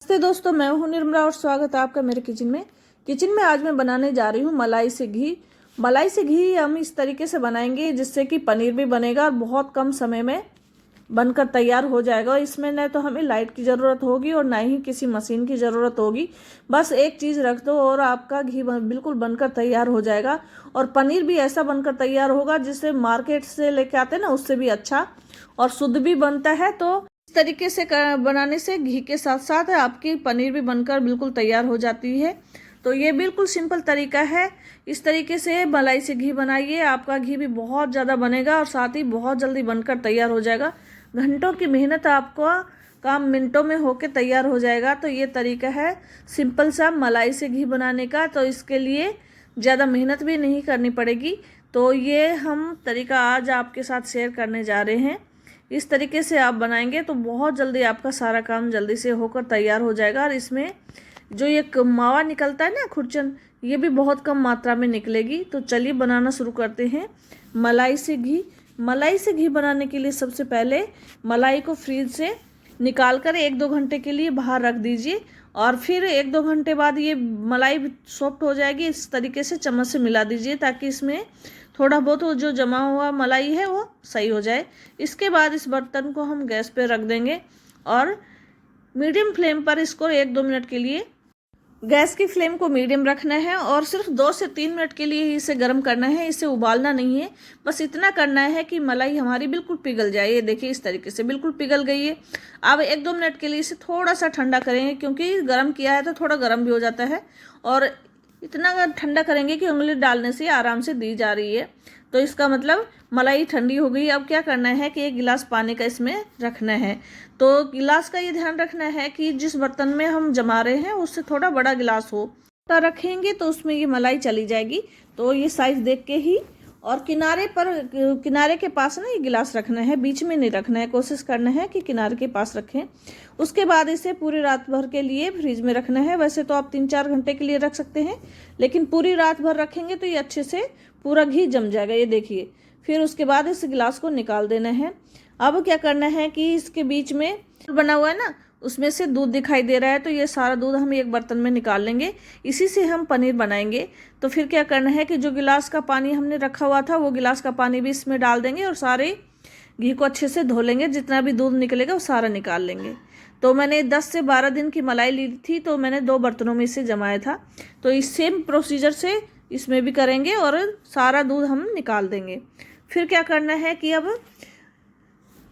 नमस्ते दोस्तों, मैं हूं निर्मला और स्वागत है आपका मेरे किचन में। आज मैं बनाने जा रही हूं मलाई से घी। मलाई से घी हम इस तरीके से बनाएंगे जिससे कि पनीर भी बनेगा और बहुत कम समय में बनकर तैयार हो जाएगा। और इसमें न तो हमें लाइट की ज़रूरत होगी और ना ही किसी मशीन की ज़रूरत होगी। बस एक चीज़ रख दो और आपका घी बिल्कुल बनकर तैयार हो जाएगा। और पनीर भी ऐसा बनकर तैयार होगा जिससे मार्केट से लेके आते हैं ना, उससे भी अच्छा और शुद्ध भी बनता है। तो इस तरीके से बनाने से घी के साथ साथ आपकी पनीर भी बनकर बिल्कुल तैयार हो जाती है। तो ये बिल्कुल सिंपल तरीका है। इस तरीके से मलाई से घी बनाइए, आपका घी भी बहुत ज़्यादा बनेगा और साथ ही बहुत जल्दी बनकर तैयार हो जाएगा। घंटों की मेहनत आपको काम मिनटों में होके तैयार हो जाएगा। तो ये तरीका है सिंपल सा मलाई से घी बनाने का। तो इसके लिए ज़्यादा मेहनत भी नहीं करनी पड़ेगी। तो ये हम तरीका आज आपके साथ शेयर करने जा रहे हैं। इस तरीके से आप बनाएंगे तो बहुत जल्दी आपका सारा काम जल्दी से होकर तैयार हो जाएगा। और इसमें जो ये मावा निकलता है ना, खुरचन, ये भी बहुत कम मात्रा में निकलेगी। तो चलिए बनाना शुरू करते हैं मलाई से घी। मलाई से घी बनाने के लिए सबसे पहले मलाई को फ्रिज से निकाल कर 1-2 घंटे के लिए बाहर रख दीजिए। और फिर 1-2 घंटे बाद ये मलाई सॉफ्ट हो जाएगी। इस तरीके से चम्मच से मिला दीजिए ताकि इसमें थोड़ा बहुत जो जमा हुआ मलाई है वो सही हो जाए। इसके बाद इस बर्तन को हम गैस पे रख देंगे और मीडियम फ्लेम पर इसको 1-2 मिनट के लिए, गैस की फ्लेम को मीडियम रखना है और सिर्फ 2 से 3 मिनट के लिए इसे गर्म करना है। इसे उबालना नहीं है, बस इतना करना है कि मलाई हमारी बिल्कुल पिघल जाए। ये देखिए इस तरीके से बिल्कुल पिघल गई है। अब 1-2 मिनट के लिए इसे थोड़ा सा ठंडा करेंगे, क्योंकि गर्म किया है तो थोड़ा गर्म भी हो जाता है। और इतना ठंडा करेंगे कि उंगली डालने से आराम से दी जा रही है। तो इसका मतलब मलाई ठंडी हो गई। अब क्या करना है कि 1 गिलास पानी का इसमें रखना है। तो गिलास का ये ध्यान रखना है कि जिस बर्तन में हम जमा रहे हैं उससे थोड़ा बड़ा गिलास हो। तो रखेंगे तो उसमें ये मलाई चली जाएगी। तो ये साइज देख के ही, और किनारे के पास ना ये गिलास रखना है, बीच में नहीं रखना है। कोशिश करना है कि किनारे के पास रखें। उसके बाद इसे पूरी रात भर के लिए फ्रिज में रखना है। वैसे तो आप 3-4 घंटे के लिए रख सकते हैं, लेकिन पूरी रात भर रखेंगे तो ये अच्छे से पूरा घी जम जाएगा। ये देखिए। फिर उसके बाद इस गिलास को निकाल देना है। अब क्या करना है कि इसके बीच में बना हुआ है ना, उसमें से दूध दिखाई दे रहा है। तो ये सारा दूध हम एक बर्तन में निकाल लेंगे। इसी से हम पनीर बनाएंगे। तो फिर क्या करना है कि जो गिलास का पानी हमने रखा हुआ था वो गिलास का पानी भी इसमें डाल देंगे और सारे घी को अच्छे से धो लेंगे। जितना भी दूध निकलेगा वो सारा निकाल लेंगे। तो मैंने 10 से 12 दिन की मलाई ली थी, तो मैंने 2 बर्तनों में इसे जमाया था। तो इस सेम प्रोसीजर से इसमें भी करेंगे और सारा दूध हम निकाल देंगे। फिर क्या करना है कि अब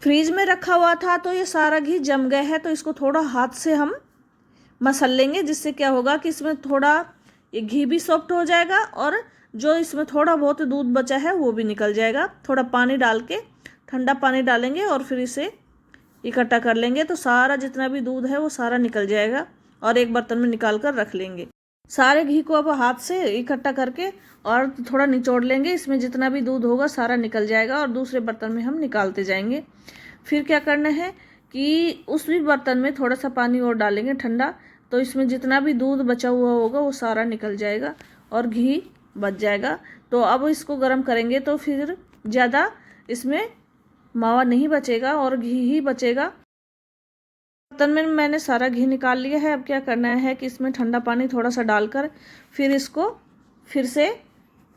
फ्रीज में रखा हुआ था तो ये सारा घी जम गया है। तो इसको थोड़ा हाथ से हम मसल लेंगे, जिससे क्या होगा कि इसमें थोड़ा ये घी भी सॉफ्ट हो जाएगा और जो इसमें थोड़ा बहुत दूध बचा है वो भी निकल जाएगा। थोड़ा पानी डाल के, ठंडा पानी डालेंगे और फिर इसे इकट्ठा कर लेंगे। तो सारा जितना भी दूध है वो सारा निकल जाएगा और एक बर्तन में निकाल कर रख लेंगे। सारे घी को अब हाथ से इकट्ठा करके और थोड़ा निचोड़ लेंगे। इसमें जितना भी दूध होगा सारा निकल जाएगा और दूसरे बर्तन में हम निकालते जाएंगे। फिर क्या करना है कि उस भी बर्तन में थोड़ा सा पानी और डालेंगे ठंडा। तो इसमें जितना भी दूध बचा हुआ होगा वो सारा निकल जाएगा और घी बच जाएगा। तो अब इसको गर्म करेंगे तो फिर ज़्यादा इसमें मावा नहीं बचेगा और घी ही बचेगा। बर्तन में मैंने सारा घी निकाल लिया है। अब क्या करना है कि इसमें ठंडा पानी थोड़ा सा डालकर फिर इसको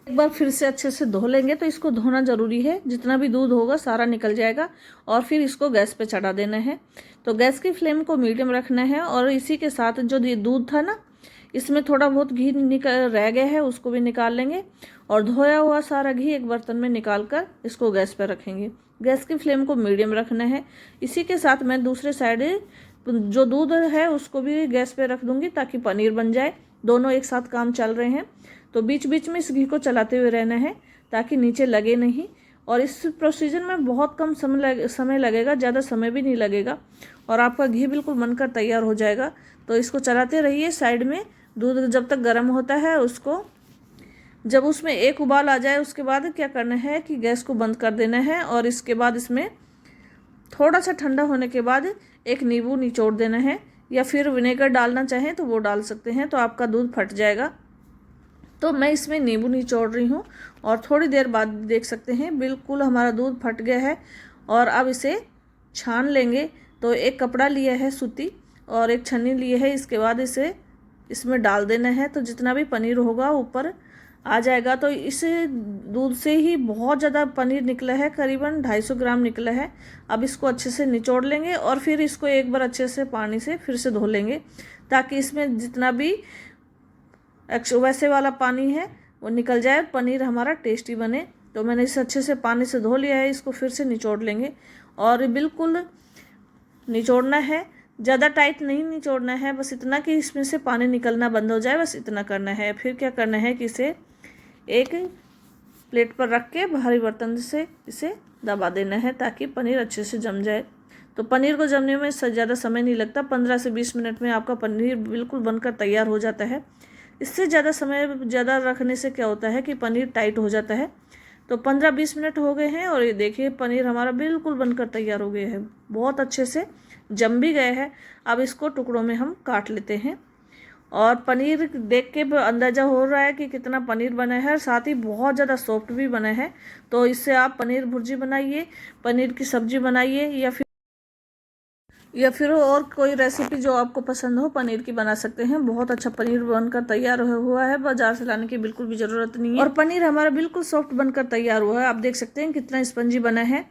एक बार फिर से अच्छे से धो लेंगे। तो इसको धोना ज़रूरी है, जितना भी दूध होगा सारा निकल जाएगा। और फिर इसको गैस पे चढ़ा देना है। तो गैस की फ्लेम को मीडियम रखना है और इसी के साथ जो दूध था ना, इसमें थोड़ा बहुत घी रह गया है, उसको भी निकाल लेंगे। और धोया हुआ सारा घी एक बर्तन में निकाल कर इसको गैस पर रखेंगे। गैस की फ्लेम को मीडियम रखना है। इसी के साथ मैं दूसरे साइड जो दूध है उसको भी गैस पे रख दूंगी ताकि पनीर बन जाए। दोनों एक साथ काम चल रहे हैं। तो बीच बीच में इस घी को चलाते हुए रहना है ताकि नीचे लगे नहीं। और इस प्रोसीजर में बहुत कम समय लगेगा, ज़्यादा समय भी नहीं लगेगा और आपका घी बिल्कुल बनकर तैयार हो जाएगा। तो इसको चलाते रहिए साइड में। दूध जब तक गर्म होता है उसको, जब उसमें एक उबाल आ जाए उसके बाद क्या करना है कि गैस को बंद कर देना है। और इसके बाद इसमें थोड़ा सा ठंडा होने के बाद एक नींबू निचोड़ देना है, या फिर विनेगर डालना चाहें तो वो डाल सकते हैं। तो आपका दूध फट जाएगा। तो मैं इसमें नींबू निचोड़ रही हूँ और थोड़ी देर बाद देख सकते हैं बिल्कुल हमारा दूध फट गया है। और अब इसे छान लेंगे। तो एक कपड़ा लिया है सूती, और एक छन्नी ली है। इसके बाद इसे इसमें डाल देना है। तो जितना भी पनीर होगा ऊपर आ जाएगा। तो इस दूध से ही बहुत ज़्यादा पनीर निकला है, करीबन 250 ग्राम निकला है। अब इसको अच्छे से निचोड़ लेंगे और फिर इसको एक बार अच्छे से पानी से फिर से धो लेंगे, ताकि इसमें जितना भी वैसे वाला पानी है वो निकल जाए, पनीर हमारा टेस्टी बने। तो मैंने इसे अच्छे से पानी से धो लिया है। इसको फिर से निचोड़ लेंगे और बिल्कुल निचोड़ना है, ज़्यादा टाइट नहीं निचोड़ना है, बस इतना कि इसमें से पानी निकलना बंद हो जाए, बस इतना करना है। फिर क्या करना है कि इसे एक प्लेट पर रख के भारी बर्तन से इसे दबा देना है, ताकि पनीर अच्छे से जम जाए। तो पनीर को जमने में ज़्यादा समय नहीं लगता, 15 से 20 मिनट में आपका पनीर बिल्कुल बनकर तैयार हो जाता है। इससे ज़्यादा समय ज़्यादा रखने से क्या होता है कि पनीर टाइट हो जाता है। तो 15-20 मिनट हो गए हैं और ये देखिए पनीर हमारा बिल्कुल बनकर तैयार हो गया है, बहुत अच्छे से जम भी गए हैं। अब इसको टुकड़ों में हम काट लेते हैं और पनीर देख के अंदाज़ा हो रहा है कि कितना पनीर बना है, और साथ ही बहुत ज़्यादा सॉफ्ट भी बना है। तो इससे आप पनीर भुर्जी बनाइए, पनीर की सब्जी बनाइए, या फिर और कोई रेसिपी जो आपको पसंद हो पनीर की बना सकते हैं। बहुत अच्छा पनीर बनकर तैयार हुआ है, बाजार से लाने की बिल्कुल भी ज़रूरत नहीं है। और पनीर हमारा बिल्कुल सॉफ्ट बनकर तैयार हुआ है। आप देख सकते हैं कितना स्पंजी बना है।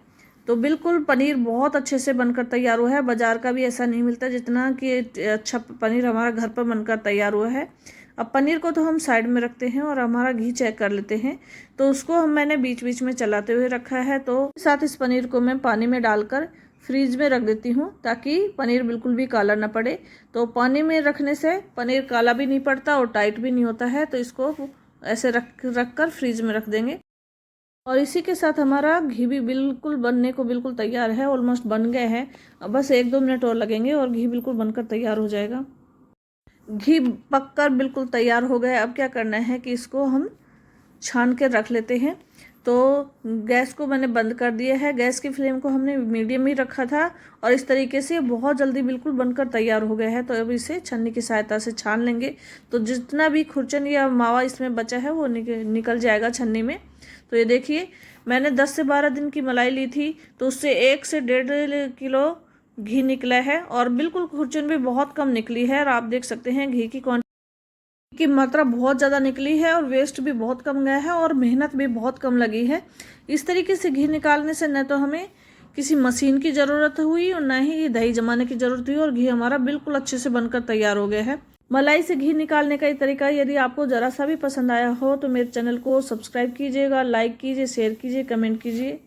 तो बिल्कुल पनीर बहुत अच्छे से बनकर तैयार हुआ है। बाजार का भी ऐसा नहीं मिलता जितना कि अच्छा पनीर हमारा घर पर बनकर तैयार हुआ है। अब पनीर को तो हम साइड में रखते हैं और हमारा घी चेक कर लेते हैं। तो उसको मैंने बीच बीच में चलाते हुए रखा है। तो साथ इस पनीर को मैं पानी में डालकर फ्रीज में रख देती हूँ, ताकि पनीर बिल्कुल भी काला ना पड़े। तो पानी में रखने से पनीर काला भी नहीं पड़ता और टाइट भी नहीं होता है। तो इसको ऐसे रख कर फ्रीज में रख देंगे। और इसी के साथ हमारा घी भी बिल्कुल बनने को बिल्कुल तैयार है, ऑलमोस्ट बन गए हैं। अब बस 1-2 मिनट और लगेंगे और घी बिल्कुल बनकर तैयार हो जाएगा। घी पककर बिल्कुल तैयार हो गया। अब क्या करना है कि इसको हम छान के रख लेते हैं। तो गैस को मैंने बंद कर दिया है, गैस की फ्लेम को हमने मीडियम ही रखा था और इस तरीके से बहुत जल्दी बिल्कुल बनकर तैयार हो गया है। तो अब इसे छन्नी की सहायता से छान लेंगे। तो जितना भी खुरचन या मावा इसमें बचा है वो निकल जाएगा छन्नी में। तो ये देखिए मैंने 10 से 12 दिन की मलाई ली थी, तो उससे 1 से 1.5 किलो घी निकला है और बिल्कुल खुरचन भी बहुत कम निकली है। और आप देख सकते हैं घी की मात्रा बहुत ज़्यादा निकली है और वेस्ट भी बहुत कम गया है और मेहनत भी बहुत कम लगी है। इस तरीके से घी निकालने से न तो हमें किसी मशीन की ज़रूरत हुई और न ही दही जमाने की ज़रूरत हुई, और घी हमारा बिल्कुल अच्छे से बनकर तैयार हो गया है। मलाई से घी निकालने का ये तरीका यदि आपको ज़रा सा भी पसंद आया हो तो मेरे चैनल को सब्सक्राइब कीजिएगा, लाइक कीजिए, शेयर कीजिए, कमेंट कीजिए।